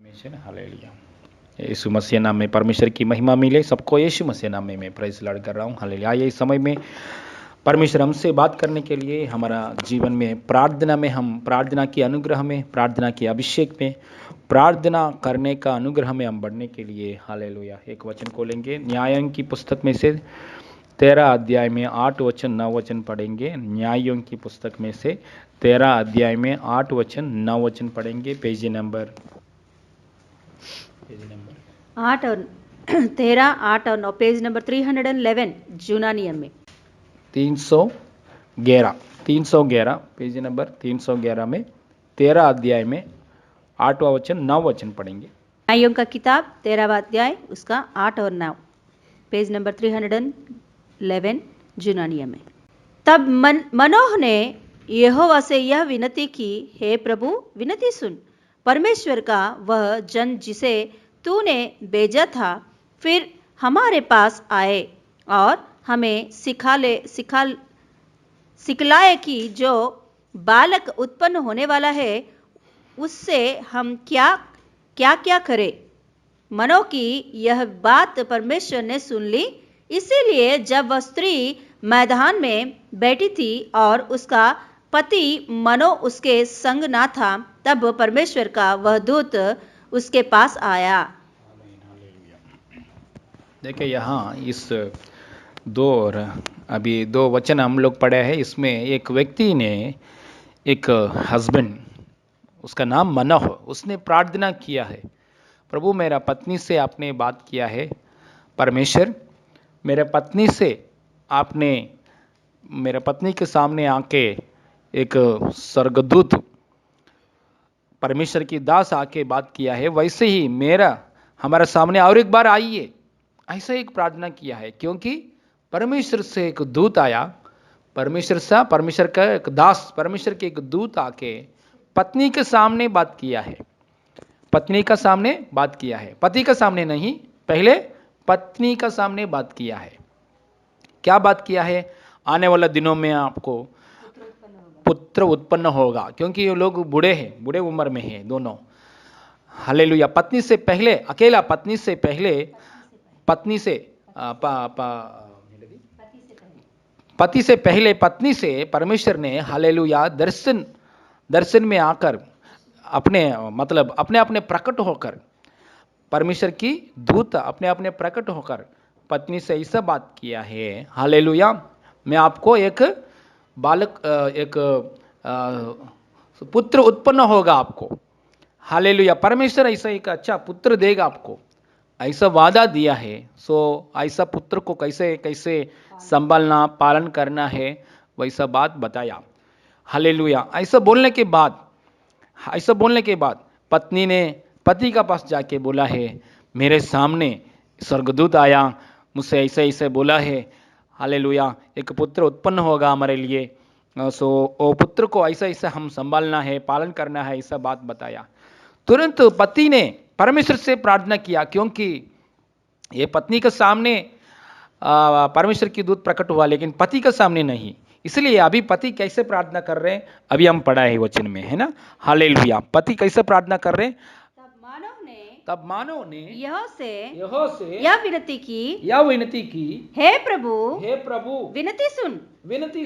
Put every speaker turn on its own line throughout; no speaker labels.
Hallelujah. यीशु मसीह नाम में परमेश्वर की महिमा मिले सबको। यीशु मसीह नाम में मैं प्रेज़ लॉर्ड कर रहा हूँ। हालेलुया। आइए इस समय में परमेश्वर हमसे बात करने के लिए हमारा जीवन में प्रार्थना में हम प्रार्थना की अनुग्रह में प्रार्थना की अभिषेक में प्रार्थना करने का अनुग्रह में हम बढ़ने के लिए हालेलुया एक वचन को लेंगे। न्यायों की पुस्तक में से 13 अध्याय में 8 वचन 9 वचन पढ़ेंगे। न्यायों की पुस्तक में से 13 अध्याय में 8 वचन 9 वचन पढ़ेंगे। पेज नंबर
8 और 13, 8 और 9, पेज नंबर 311 जूना नियम में
311 पेज नंबर 311 में 13 अध्याय में 8वां वचन 9 वचन पढ़ेंगे।
न्यायों का किताब 13वां अध्याय उसका 8 और 9, पेज नंबर 311 जूना नियम में। तब मनोह ने यहोवा से यह विनती की, हे प्रभु विनती सुन, परमेश्वर का वह जन जिसे तूने भेजा था फिर हमारे पास आए और हमें सिखलाए कि जो बालक उत्पन्न होने वाला है उससे हम क्या क्या करें। मनोह की यह बात परमेश्वर ने सुन ली, इसीलिए जब वह स्त्री मैदान में बैठी थी और उसका पति मनोह उसके संग ना था, तब परमेश्वर का वह दूत उसके पास आया।
देखिए यहाँ इस अभी दो वचन हम लोग पढ़े हैं। इसमें एक व्यक्ति ने एक हस्बैंड, उसका नाम मनोह, उसने प्रार्थना किया है, प्रभु मेरा पत्नी से आपने बात किया है, परमेश्वर मेरे पत्नी से आपने मेरे पत्नी के सामने आके एक स्वर्गदूत परमेश्वर की दास आके बात किया है, वैसे ही हमारे सामने और एक बार आइए, ऐसा एक प्रार्थना किया है। क्योंकि परमेश्वर से एक दूत आया, परमेश्वर का एक दास, परमेश्वर के एक दूत आके पत्नी के सामने बात किया है, पत्नी का सामने बात किया है, पति का सामने नहीं, पहले पत्नी का सामने बात किया है। क्या बात किया है? आने वाले दिनों में आपको पुत्र उत्पन्न होगा, क्योंकि ये लोग बूढ़े हैं, बूढ़े उम्र में हैं दोनों। हालेलुया। पत्नी से पहले अकेला, पत्नी से पहले पत्नी से पति से पहले पत्नी से परमेश्वर ने हालेलुया दर्शन में आकर अपने प्रकट होकर, परमेश्वर की दूत अपने प्रकट होकर पत्नी से ऐसा बात किया है, हालेलुया, मैं आपको एक पुत्र उत्पन्न होगा आपको। हालेलुया। परमेश्वर ऐसा एक अच्छा पुत्र देगा आपको, ऐसा वादा दिया है। सो ऐसा पुत्र को कैसे कैसे संभालना, पालन करना है, वैसा बात बताया। हालेलुया। ऐसा बोलने के बाद पत्नी ने पति का पास जाके बोला है, मेरे सामने स्वर्गदूत आया, मुझसे ऐसे बोला है, हालेलुया, एक पुत्र उत्पन्न होगा हमारे लिए। सो वो पुत्र को ऐसा हम संभालना है, पालन करना है, ऐसा बात बताया। तुरंत पति ने परमेश्वर से प्रार्थना किया, क्योंकि ये पत्नी के सामने परमेश्वर की दूत प्रकट हुआ, लेकिन पति के सामने नहीं। इसलिए अभी पति कैसे प्रार्थना कर रहे हैं, अभी हम पढ़ा है वचन में, है ना। हालेलुया। पति कैसे प्रार्थना कर रहे हैं? तब मानव ने
यहोवा से
यह
विनती की,
हे
प्रभु विनती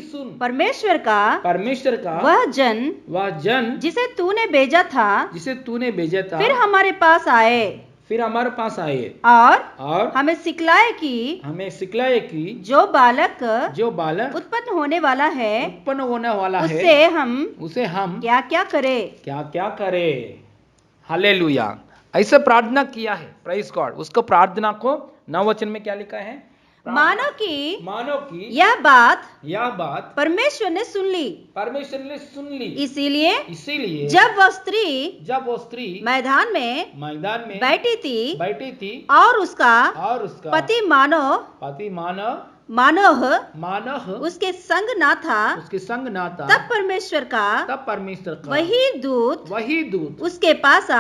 सुन, परमेश्वर का वह जन जिसे तूने भेजा था फिर हमारे पास आए और हमें सिखलाए कि जो बालक उत्पन्न होने वाला है उसे हम क्या क्या करें।
हालेलुया। ऐसे प्रार्थना किया है। Praise God. उसको प्रार्थना को 9 वचन में क्या लिखा है?
मानो की यह बात परमेश्वर ने सुन ली, इसीलिए जब वह स्त्री मैदान में बैठी थी और उसका पति मानोह उसके संग ना था, तब परमेश्वर का वही दूत उसके पास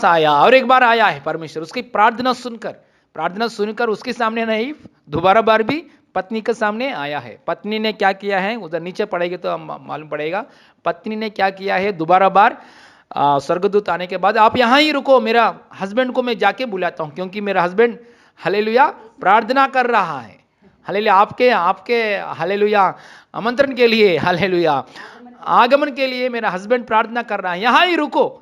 आया।
और एक बार आया है परमेश्वर, उसकी प्रार्थना सुनकर उसके सामने नहीं, दोबारा बार भी पत्नी के सामने आया है। पत्नी ने क्या किया है, उधर नीचे पढ़ेगी तो मालूम पड़ेगा। पत्नी ने क्या किया है, दोबारा बार स्वर्गदूत आने के बाद आप यहाँ ही रुको, मेरा हस्बैंड को मैं जाके बुलाता हूँ, क्योंकि मेरा हस्बैंड हालेलुया प्रार्थना कर रहा है। हालेलुया आपके आपके हालेलुया आमंत्रण के लिए, हालेलुया आगमन के लिए मेरा हस्बैंड प्रार्थना कर रहा है, यहाँ ही रुको,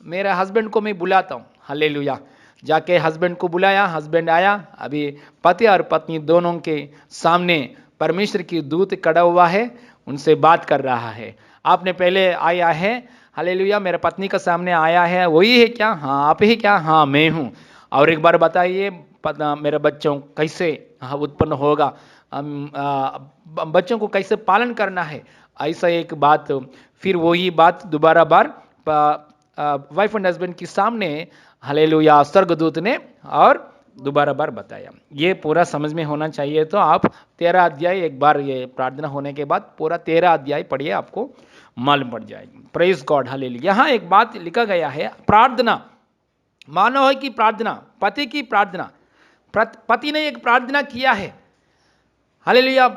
मेरा हस्बैंड को मैं बुलाता हूँ। हालेलुया जाके हस्बैंड को बुलाया, हस्बैंड आया। अभी पति और पत्नी दोनों के सामने परमेश्वर की दूत खड़ा हुआ है, उनसे बात कर रहा है। आपने पहले आया है, हालेलुया मेरे पत्नी का सामने आया है, वही है क्या? हाँ आप ही क्या? हाँ मैं हूँ। और एक बार बताइए मेरे बच्चों कैसे उत्पन्न होगा, बच्चों को कैसे पालन करना है, ऐसा एक बात। फिर वही बात दोबारा बार वाइफ एंड हस्बैंड के सामने हालेलुया स्वर्गदूत ने और दोबारा बार बताया। ये पूरा समझ में होना चाहिए। तो आप 13 अध्याय एक बार ये प्रार्थना होने के बाद पूरा 13 अध्याय पढ़िए, आपको मालूम पड़ जाएगी। Praise God hallelujah. यहाँ एक बात लिखा गया है, प्रार्थना मानो है कि प्रार्थना, पति की प्रार्थना, पति ने एक प्रार्थना किया है। हालेलुया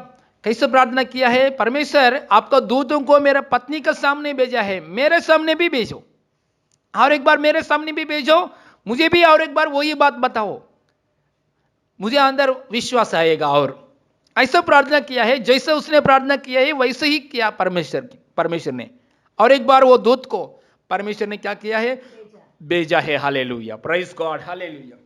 कैसे प्रार्थना किया है? परमेश्वर आपका दूतों को मेरे पत्नी के सामने भेजा है, मेरे सामने भी भेजो, और एक बार मेरे सामने भी भेजो, मुझे भी और एक बार वही बात बताओ, मुझे अंदर विश्वास आएगा। और ऐसा प्रार्थना किया है, जैसे उसने प्रार्थना किया है वैसे ही किया परमेश्वर ने। और एक बार वो दूत को परमेश्वर ने क्या किया है? भेजा है। Hallelujah praise God hallelujah.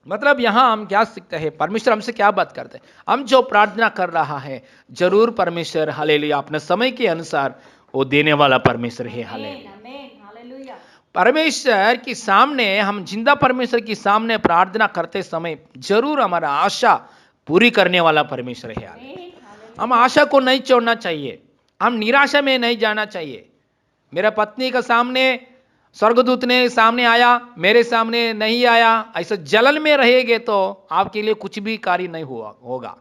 मतलब यहां हम क्या सीखते हैं? परमेश्वर हमसे क्या बात करते हैं? हम जो प्रार्थना कर रहा है जरूर परमेश्वर हालेलुया अपने समय के अनुसार वो देने वाला परमेश्वर है। हालेलुया परमेश्वर के सामने, हम जिंदा परमेश्वर के सामने प्रार्थना करते समय जरूर हमारा आशा पूरी करने वाला परमेश्वर है। हम आशा को नहीं छोड़ना चाहिए, हम निराशा में नहीं जाना चाहिए। मेरा पत्नी का सामने स्वर्गदूत ने सामने आया, मेरे सामने नहीं आया, ऐसा जलन में रहेंगे तो आपके लिए कुछ भी कार्य नहीं होगा।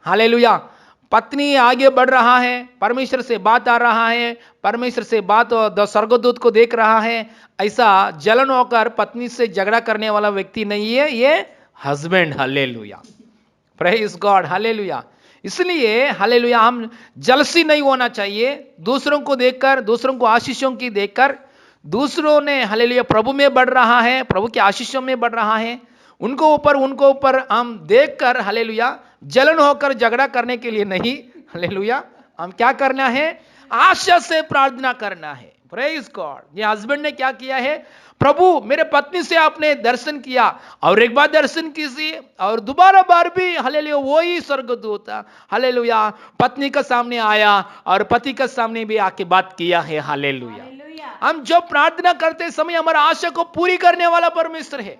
हालेलुया पत्नी आगे बढ़ रहा है, परमेश्वर से बात आ रहा है, परमेश्वर से बात स्वर्गदूत को देख रहा है, ऐसा जलन होकर पत्नी से झगड़ा करने वाला व्यक्ति नहीं है ये husband. Hallelujah praise God hallelujah. इसलिए हालेलुया हम जलसी नहीं होना चाहिए दूसरों को देखकर, दूसरों को आशीषों की देखकर। दूसरों ने हालेलुया प्रभु में बढ़ रहा है, प्रभु के आशीषों में बढ़ रहा है, उनको ऊपर हम देखकर हालेलुया जलन होकर झगड़ा करने के लिए नहीं। हालेलुया हम क्या करना है? आशा से प्रार्थना करना है। Praise God. ये हस्बैंड ने क्या किया है? प्रभु मेरे पत्नी से आपने दर्शन किया, और एक बार दर्शन कीजिए, और दोबारा बार भी हालेलुया वही स्वर्गदूत हालेलुया पत्नी के सामने आया और पति के सामने भी आके बात किया है। हालेलुया हम जो प्रार्थना करते समय हमारा आशा को पूरी करने वाला परमेश्वर है।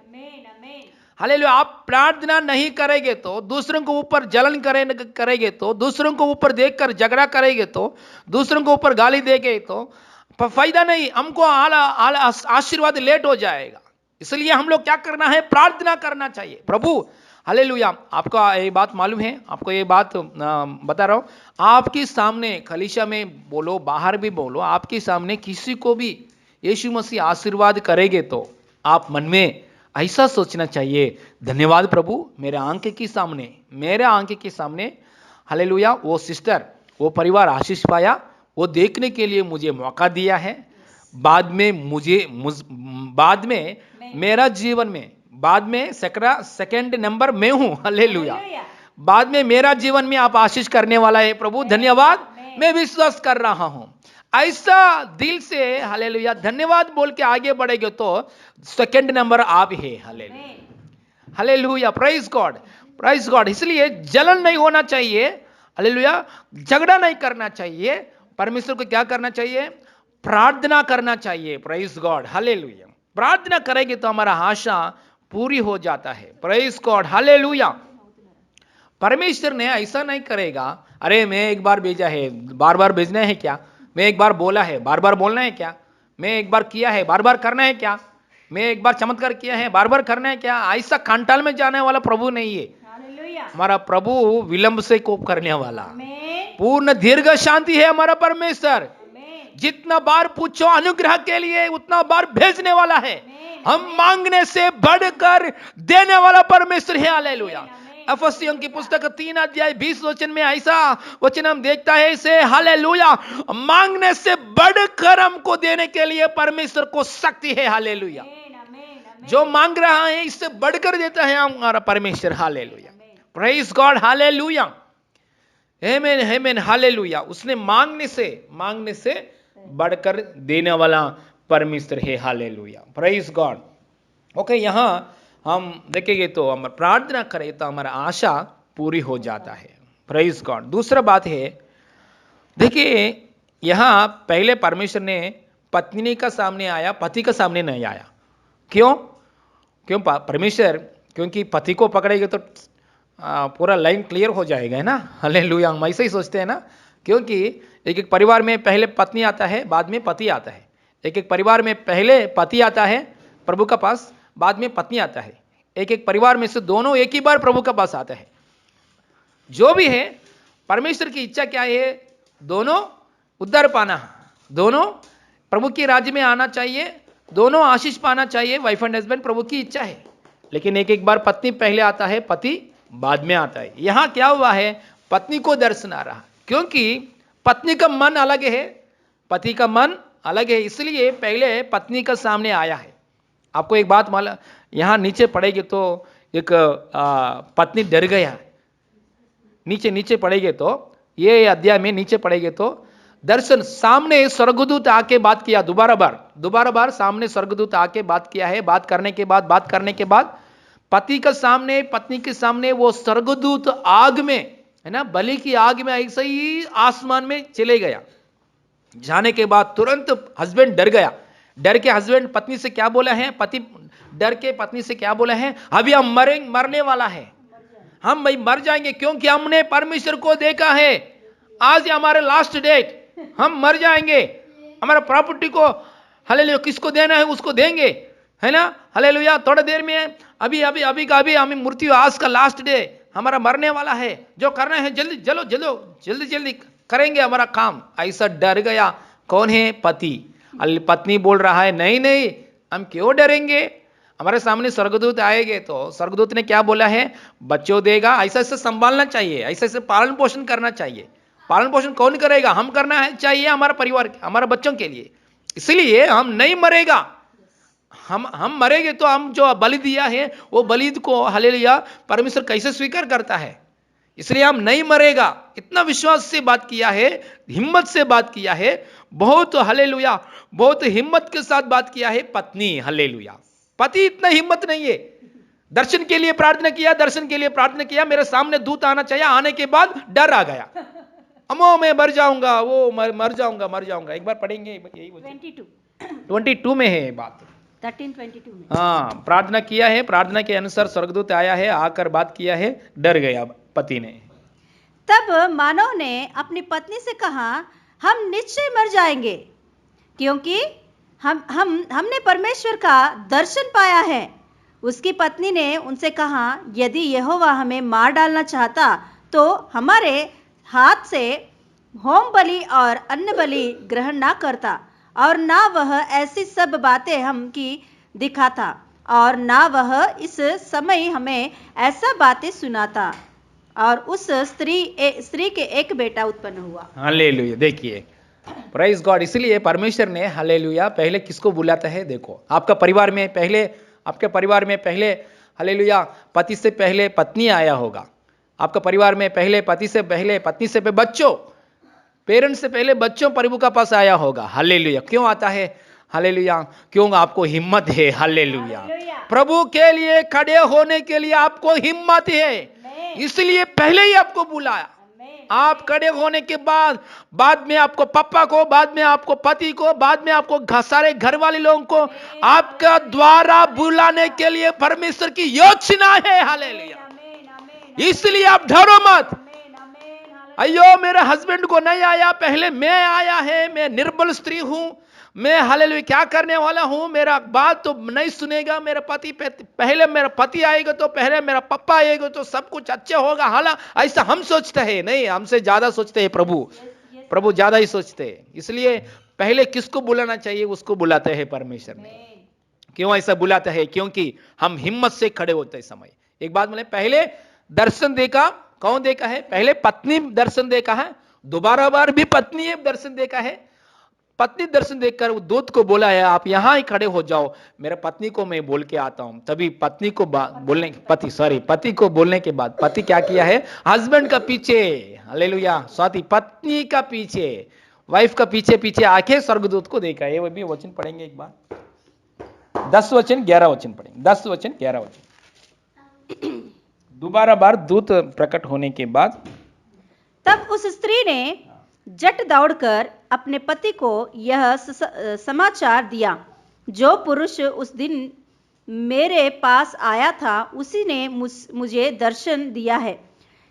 हालेलुया आप प्रार्थना नहीं करेंगे तो, दूसरों को ऊपर जलन करेंगे तो, दूसरों को ऊपर देखकर झगड़ा करेंगे तो, दूसरों को ऊपर गाली देंगे तो फायदा नहीं, हमको आशीर्वाद लेट हो जाएगा। इसलिए हम लोग क्या करना है? प्रार्थना करना चाहिए। प्रभु हालेलुया आपको ये बात मालूम है, आपको ये बात बता रहा हूं, आपके सामने कलीसिया में बोलो, बाहर भी बोलो, आपके सामने किसी को भी यीशु मसीह आशीर्वाद करेंगे तो आप मन में ऐसा सोचना चाहिए, धन्यवाद प्रभु मेरे आंखें के सामने, मेरे आंखें के सामने हालेलुया वो सिस्टर, वो परिवार आशीष पाया, वो देखने के लिए मुझे मौका दिया है। बाद में मेरा जीवन में, बाद में सेकंड नंबर मैं हूं। हालेलुया बाद में मेरा जीवन में आप आशीष करने वाला है प्रभु, धन्यवाद मैं विश्वास कर रहा हूं। ऐसा दिल से हालेलुया धन्यवाद बोल के आगे बढ़ेगे तो सेकंड नंबर आप है। Hallelujah hallelujah praise God. इसलिए जलन नहीं होना चाहिए, हालेलुया झगड़ा नहीं करना चाहिए। परमेश्वर को क्या करना चाहिए? प्रार्थना करना चाहिए। Praise God hallelujah. प्रार्थना करेंगे तो हमारा आशा पूरी हो जाता है। Praise God hallelujah. परमेश्वर ने ऐसा नहीं करेगा, अरे मैं एक बार भेजा है बार बार भेजना है क्या? मैं एक बार बोला है बार बार बोलना है क्या? मैं एक बार किया है बार बार करना है क्या? मैं एक बार चमत्कार किया है बार बार करना है क्या? ऐसा खंटाल में जाने वाला प्रभु नहीं है। हमारा प्रभु विलंब से कोप करने वाला, पूर्ण दीर्घ शांति है हमारा परमेश्वर। जितना बार पूछो अनुग्रह के लिए उतना बार भेजने वाला है। हम मांगने से बढ़कर देने वाला परमेश्वर है। हालेलुया अफसियों की पुस्तक 3 अध्याय 20 वचन में ऐसा वचन हम देखता है, इसे हालेलुया, मांगने से बढ़कर हमको देने के लिए परमेश्वर को शक्ति है। हालेलुया, जो मांग रहा है इससे बढ़कर देता है हमारा परमेश्वर। हालेलुया, प्रेज गॉड, हालेलुया, आमेन आमेन, हालेलुया। उसने मांगने से बढ़कर देने वाला परमेश्वर है। Hallelujah, praise God. ओके, यहां हम देखेंगे तो हम प्रार्थना करें तो हमारा आशा पूरी हो जाता है। Praise God. दूसरा बात है, देखिए यहां पहले परमेश्वर ने पत्नी का सामने आया, पति का सामने नहीं आया। क्यों परमेश्वर, क्योंकि पति को पकड़ेगा तो पूरा लाइन क्लियर हो जाएगा, है ना। हालेलुया, हम ऐसे ही सोचते हैं ना, क्योंकि एक एक परिवार में पहले पत्नी आता है, बाद में पति आता है। एक एक परिवार में पहले पति आता है प्रभु का पास, बाद में पत्नी आता है। एक एक परिवार में से दोनों एक ही बार प्रभु का पास आता है। जो भी है, परमेश्वर की इच्छा क्या है? दोनों उद्धार पाना, दोनों प्रभु के राज्य में आना चाहिए, दोनों आशीष पाना चाहिए। वाइफ एंड हस्बैंड प्रभु की इच्छा है। लेकिन एक एक बार पत्नी पहले आता है, पति बाद में आता है। यहां क्या हुआ है? पत्नी को दर्शन आ रहा, क्योंकि पत्नी का मन अलग है, पति का मन अलग है, इसलिए पहले पत्नी का सामने आया है। आपको एक बात मालूम, यहां नीचे पड़ेगी तो एक पत्नी डर गया, नीचे पड़ेगे तो ये अध्याय में नीचे पड़ेगे तो दर्शन सामने स्वर्गदूत आके बात किया, दोबारा बार सामने स्वर्गदूत आके बात किया है। बात करने के बाद पति का सामने, पत्नी के सामने वो स्वर्गदूत आग में, है ना, बलि की आग में ऐसे ही आसमान में चले गया। जाने के बाद तुरंत हस्बैंड डर गया। डर के हस्बैंड पत्नी से क्या बोला है? पति डर के पत्नी से क्या बोला है? अभी हम मरने वाला है, हम भाई मर जाएंगे, क्योंकि हमने परमेश्वर को देखा है। आज हमारे लास्ट डेट, हम मर जाएंगे। हमारा प्रॉपर्टी को हालेलुया किसको देना है उसको देंगे, है ना। हालेलुया, थोड़ी देर में अभी हमें मृत्यु, आज का लास्ट डे, हमारा मरने वाला है। जो करना है जल्दी करेंगे हमारा काम। ऐसा डर गया। कौन है? पति। पत्नी बोल रहा है, नहीं, हम क्यों डरेंगे? हमारे सामने स्वर्गदूत आएंगे तो स्वर्गदूत ने क्या बोला है? बच्चों देगा, ऐसा संभालना चाहिए, ऐसे पालन पोषण करना चाहिए। पालन पोषण कौन करेगा? हम करना है चाहिए, हमारा परिवार, हमारे बच्चों के लिए। इसलिए हम नहीं मरेगा। हम मरेंगे तो हम जो बलि दिया है वो बलि को हालेलुया परमेश्वर कैसे स्वीकार करता है? इसलिए हम नहीं मरेगा। इतना विश्वास से बात किया है, हिम्मत से बात किया है, बहुत हालेलुया, बहुत हिम्मत के साथ बात किया है पत्नी। हालेलुया, पति इतना हिम्मत नहीं है। दर्शन के लिए प्रार्थना किया, मेरे सामने दूत आना चाहिए, आने के बाद डर आ गया। अमो मैं मर जाऊंगा, वो मर जाऊंगा। एक बार पढ़ेंगे, यही 22 में है बात,
13:22 में।
हाँ, प्रार्थना किया है, प्रार्थना के अनुसार स्वर्गदूत आया है, आकर बात किया है, डर गया पति ने।
तब मानव ने अपनी पत्नी से कहा, हम निश्चय मर जाएंगे, क्योंकि हमने परमेश्वर का दर्शन पाया है। उसकी पत्नी ने उनसे कहा, यदि यहोवा हमें मार डालना चाहता तो हमारे हाथ से होम बलि और अन्न बलि ग्रहण ना करता, और ना वह ऐसी सब बातें हम की दिखाता, और ना वह इस समय हमें ऐसा बातें सुनाता। और उस स्त्री के एक बेटा उत्पन्न हुआ।
हालेलुया, देखिए, प्राइज गॉड। इसलिए परमेश्वर ने हालेलुया पहले किसको बुलाता है? देखो, आपके परिवार में पहले हालेलुया पति से पहले पत्नी आया होगा। आपका परिवार में पहले पति से पहले पत्नी से पहले बच्चों, पेरेंट्स से पहले बच्चों प्रभु का पास आया होगा। हालेलुया, क्यों आता है? हालेलुया, क्यों? आपको हिम्मत है। हालेलुया, प्रभु के लिए खड़े होने के लिए आपको हिम्मत है, इसलिए पहले ही आपको बुलाया। आप खड़े होने के बाद में आपको पापा को, बाद में आपको पति को, बाद में आपको सारे घर वाले लोगों को आपका द्वारा बुलाने के लिए परमेश्वर की योजना है। हालेलुया, इसलिए आप डरो मत। अयो मेरे हस्बैंड को नहीं आया, पहले मैं आया है, मैं निर्बल स्त्री हूं, मैं हालेलुया क्या करने वाला हूं, मेरा बात तो नहीं सुनेगा मेरा पति। पहले मेरा पति आएगा तो पहले मेरा पापा आएगा तो सब कुछ अच्छा होगा। हालांकि ऐसा हम सोचते हैं, नहीं, हमसे ज्यादा सोचते हैं प्रभु ज्यादा ही सोचते हैं। इसलिए पहले किसको बुलाना चाहिए उसको बुलाते हैं परमेश्वर ने। क्यों ऐसा बुलाता है? क्योंकि हम हिम्मत से खड़े होते समय। एक बात बोले, पहले दर्शन देखा, कौन देखा है? पहले पत्नी दर्शन देखा है, दोबारा बार भी पत्नी ने दर्शन देखा है। पत्नी दर्शन देखकर वो दूत को बोला है आप यहां ही खड़े हो जाओ, मेरे पत्नी को मैं बोल के आता हूं। तभी पत्नी को पति को बोलने के बाद पति क्या किया है? हस्बैंड का पीछे, हालेलुया, स्वाति पत्नी का पीछे, वाइफ का पीछे पीछे आके स्वर्गदूत को देखा है। वो भी वचन पढ़ेंगे एक बार, 10 वचन 11 वचन पढ़ेंगे, 10 वचन 11 वचन। दोबारा बार दूत प्रकट होने के बाद
तब उस स्त्री ने झट दौड़कर अपने पति को यह समाचार दिया, जो पुरुष उस दिन मेरे पास आया था उसी ने मुझे दर्शन दिया है।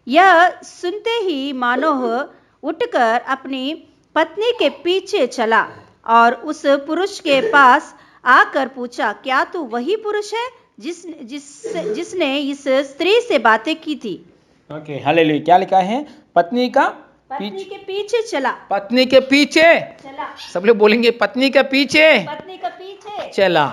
यह सुनते ही मानोह उठकर अपनी पत्नी के पीछे चला और उस पुरुष के पास आकर पूछा, क्या तू वही पुरुष है जिसने इस स्त्री से बातें की थी?
Okay, hallelujah. क्या लिखा है? पत्नी
के पीछे चला।
पत्नी के पीछे
चला।
सब लोग बोलेंगे पत्नी के पीछे
पत्नी के पीछे
चला।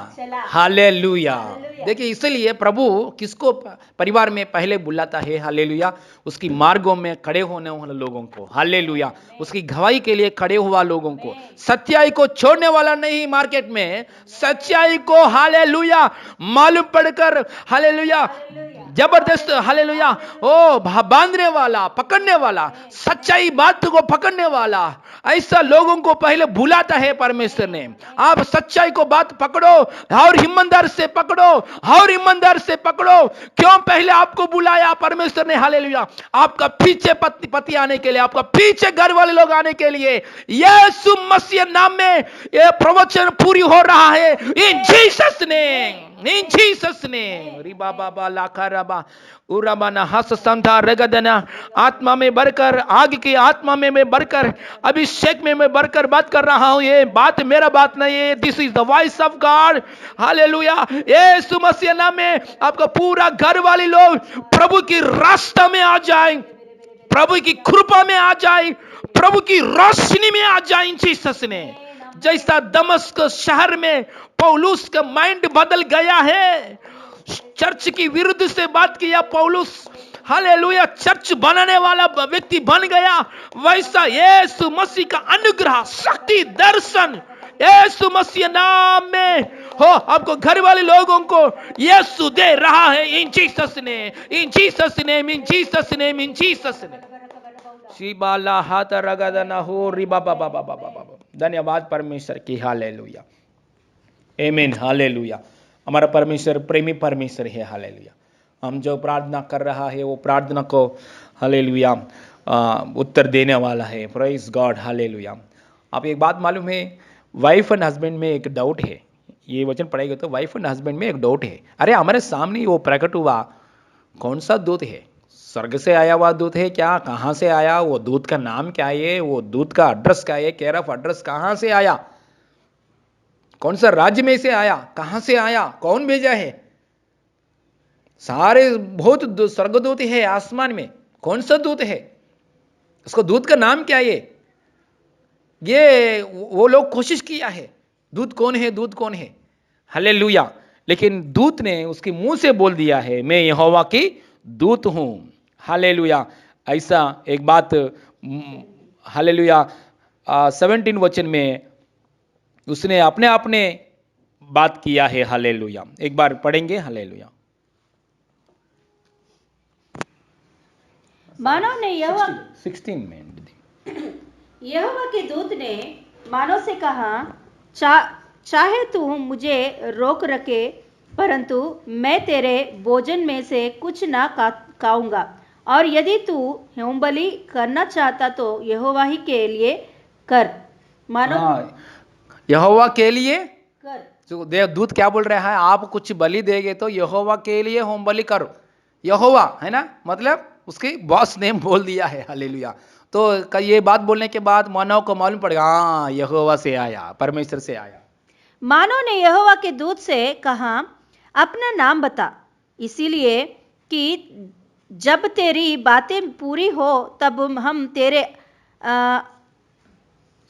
हालेलुया।
हालेलुया।
देखिए, इसलिए प्रभु किसको परिवार में पहले बुलाता है? हालेलुया। उसकी मार्गों में खड़े होने वाले लोगों को, हालेलुया, उसकी गवाही के लिए खड़े हुआ लोगों को, सच्चाई को छोड़ने वाला नहीं, मार्केट में सच्चाई को, हालेलुया, मालूम पड़कर, हालेलुया, जबरदस्त, हालेलुया, ओ बांधने वाला, पकड़ने वाला, सच्चाई बात को पकड़ने वाला, ऐसा लोगों को पहले बुलाता है परमेश्वर ने। आप सच्चाई को बात पकड़ो और ईमानदार से पकड़ो, और ईमानदार से पकड़ो। क्यों पहले आपको बुलाया परमेश्वर ने? हालेलुया, आपका पीछे पति आने के लिए, आपका पीछे घर वाले लोग आने के लिए। यीशु मसीह नाम में यह प्रवचन पूरी हो रहा है, in Jesus name, in Jesus name. रिबा बाबा लाखा रबा उराबाना हस संधा रगदना, आत्मा में बढ़कर, आग की आत्मा में बढ़कर, अभिषेक में मैं बढ़कर बात कर रहा हूं। ये बात मेरा बात नहीं है, this is the voice of God. Hallelujah. यीशु मसीह नाम में आपका पूरा घर वाले लोग प्रभु की रास्ता में आ जाए, प्रभु की कृपा में आ जाए, प्रभु की रोशनी में आ जाए, इन जीसस ने। जैसा दमस्क शहर में पौलुस का माइंड बदल गया है, चर्च की विरुद्ध से बात किया पौलुस, हालेलुया, चर्च बनाने वाला व्यक्ति बन गया, वैसा यीशु मसीह का अनुग्रह, शक्ति, दर्शन यीशु मसीह नाम में हो आपको, घर वाले लोगों को यीशु दे रहा है, इन जीसस ने, in Jesus name, in Jesus name, in Jesus name. शिबाला हाथ रगदना हो रिबा बाबा बाबा बाबा। धन्यवाद परमेश्वर की, हालेलुया, आमीन, हालेलुया। हमारा परमेश्वर प्रेमी परमेश्वर है, हालेलुया। हम जो प्रार्थना कर रहा है वो प्रार्थना को, हालेलुया, उत्तर देने वाला है। Praise God, hallelujah. आप एक बात मालूम है, वाइफ एंड हस्बैंड में एक डाउट है। ये वचन पढ़ेगा तो वाइफ एंड हस्बैंड में एक डाउट है। अरे हमारे सामने वो प्रकट हुआ, कौन सा दूत है? स्वर्ग से आया हुआ दूत है क्या? कहां से आया? वो दूत का नाम क्या है? वो दूत का एड्रेस क्या है? केयर ऑफ एड्रेस कहां से आया? कौन सा राज्य में से आया? कहां से आया? कौन भेजा है? सारे बहुत स्वर्गदूत है आसमान में, कौन सा दूत है? उसको दूत का नाम क्या है? ये वो लोग कोशिश किया है, दूत कौन है, दूत कौन है? हालेलुया। लेकिन दूत ने उसके मुंह से बोल दिया है, मैं यहोवा की दूत हूं। हालेलुया। ऐसा एक बात, हालेलुया, 17 वचन में उसने अपने अपने बात किया है। हालेलुया। एक बार पढ़ेंगे, हालेलुया।
मानव ने यहोवा
16 में
यहोवा के दूत ने मानव से कहा, चाहे तू मुझे रोक रखे, परंतु मैं तेरे भोजन में से कुछ ना खाऊंगा, और यदि तू होम बलि करना चाहता तो यहोवा ही के लिए कर। मानव
यहोवा के लिए
कर।
जो दूत क्या बोल रहा है? आप कुछ बलि देंगे तो यहोवा के लिए होम बलि करो। यहोवा है ना, मतलब उसके बॉस नेम बोल दिया है। हालेलुया। तो ये बात बोलने के बाद मानव को मालूम पड़ेगा, हाँ यहोवा से आया, परमेश्वर से आया।
मानव ने यहोवा के दूत से कहा, अपना नाम बता, इसीलिए कि जब तेरी बातें पूरी हो तब हम तेरे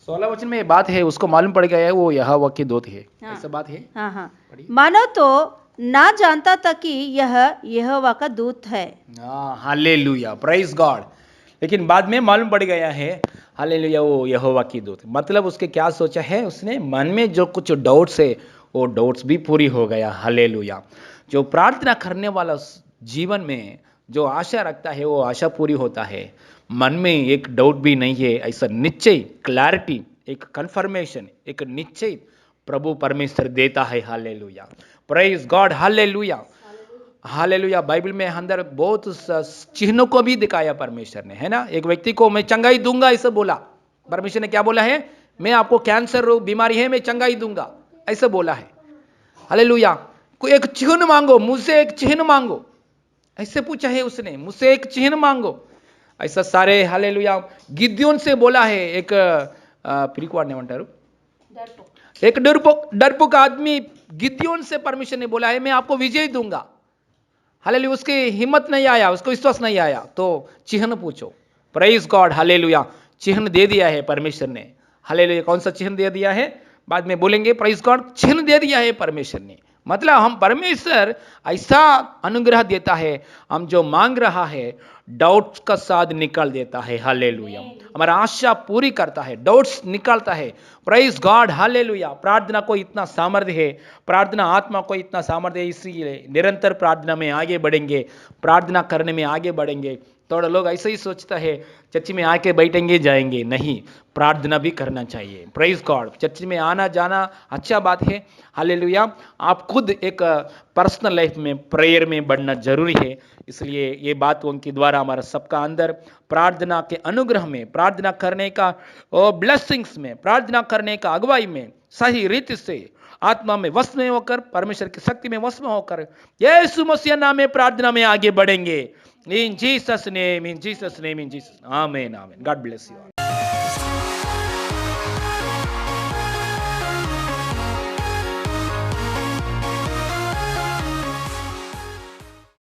16 वचन में ये बात है, उसको मालूम पड़ गया है वो यहोवा के दूत है।
हाँ,
ऐसा बात है।
हाँ हाँ। मानव तो ना जानता था कि यह यहोवा का दूत है।
Hallelujah, praise God. लेकिन बाद में मालूम पड़ गया है, हालेलुया, वो यहोवा की दूत। मतलब उसके क्या सोचा है, उसने मन में जो कुछ डाउट्स है वो डाउट्स भी पूरी हो गया। हालेलुया। जो प्रार्थना करने वाला जीवन में जो आशा रखता है वो आशा पूरी होता है। मन में एक डाउट भी नहीं है, ऐसा निश्चय, क्लैरिटी, एक कंफर्मेशन, एक निश्चय प्रभु परमेश्वर देता है। Hallelujah, praise God, hallelujah, hallelujah. Bible में अंदर बहुत चिन्हों को भी दिखाया परमेश्वर ने, है ना। एक व्यक्ति को मैं चंगाई दूंगा ऐसा बोला, परमेश्वर ने क्या बोला है, मैं आपको कैंसर रोग बीमारी है, मैं चंगाई दूंगा, ऐसा बोला है। हालेलुया। कोई एक चिन्ह मांगो, मुझसे एक चिन्ह मांगो, ऐसे पूछा है उसने, मुझसे एक चिन्ह मांगो, ऐसा सारे। हालेलुया। गिद्योन से बोला है, एक पिरिकवाड़ने अंटारू, एक डरपोक आदमी गिद्योन से परमेश्वर ने बोला है मैं आपको विजय दूंगा। हालेलुया। उसकी हिम्मत नहीं आया, उसको विश्वास नहीं आया, तो चिन्ह पूछो। Praise God, hallelujah. चिन्ह दे दिया है परमेश्वर ने। हालेलुया। कौन सा चिन्ह दे दिया है बाद में बोलेंगे। प्रेज गॉड, चिन्ह दे दिया है परमेश्वर ने। मतलब हम परमेश्वर ऐसा अनुग्रह देता है, हम जो मांग रहा है डाउट्स का साथ निकाल देता है। हालेलुया। हमारा आशा पूरी करता है, डाउट्स निकालता है। Praise God, hallelujah. प्रार्थना को इतना सामर्थ्य है, प्रार्थना आत्मा को इतना सामर्थ्य है, इसलिए निरंतर प्रार्थना में आगे बढ़ेंगे, प्रार्थना करने में आगे बढ़ेंगे। थोड़ा लोग ऐसे ही सोचता है चर्च में आके बैठेंगे जाएंगे, नहीं, प्रार्थना भी करना चाहिए। प्रेज गॉड, चर्च में आना जाना अच्छा बात है। हालेलुया। आप खुद एक पर्सनल लाइफ में प्रेयर में बढ़ना जरूरी है। इसलिए ये बातों के द्वारा हमारा सबका अंदर प्रार्थना के अनुग्रह में, प्रार्थना करने का ब्लेसिंग्स में, प्रार्थना करने का अगुवाई में सही रीति से आत्मा में वश में होकर, परमेश्वर की शक्ति में वश में होकर यीशु मसीह नाम में प्रार्थना में आगे बढ़ेंगे। In Jesus' name, in Jesus' name, in Jesus' name. Amen, amen. God bless you all.